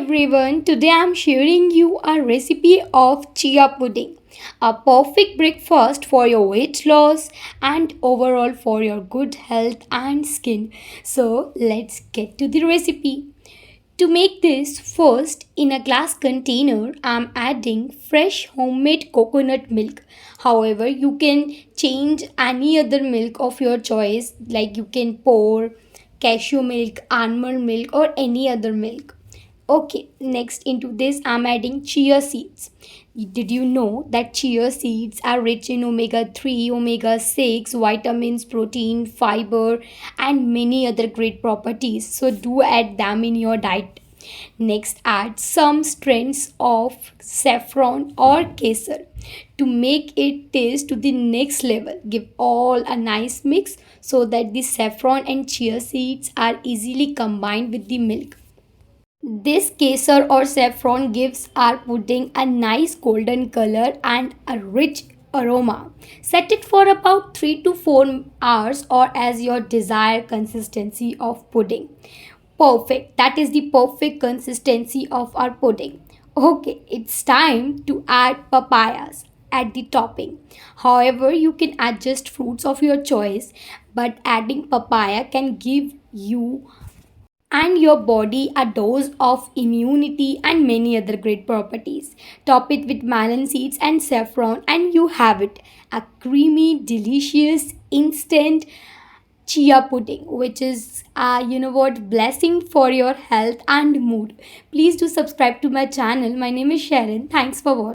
everyone, today I'm sharing you a recipe of chia pudding. A perfect breakfast for your weight loss and overall for your good health and skin. So, let's get to the recipe. To make this, first in a glass container, I'm adding fresh homemade coconut milk. However, you can change any other milk of your choice, like you can pour cashew milk, almond milk, or any other milk. Okay, next into this, I'm adding chia seeds. Did you know that chia seeds are rich in omega 3, omega 6, vitamins, protein, fiber, and many other great properties? So, do add them in your diet. Next, add some strands of saffron or kesar to make it taste to the next level. Give all a nice mix so that the saffron and chia seeds are easily combined with the milk. This kesar or saffron gives our pudding a nice golden color and a rich aroma. Set it for about 3 to 4 hours or as your desired consistency of pudding. Perfect. That is the perfect consistency of our pudding. Okay, it's time to add papayas at the topping. However, you can adjust fruits of your choice, but adding papaya can give you and your body a dose of immunity and many other great properties. Top it with melon seeds and saffron, and you have it, a creamy, delicious, instant chia pudding, which is blessing for your health and mood. Please do subscribe to my channel. My name is Sharon. Thanks for watching.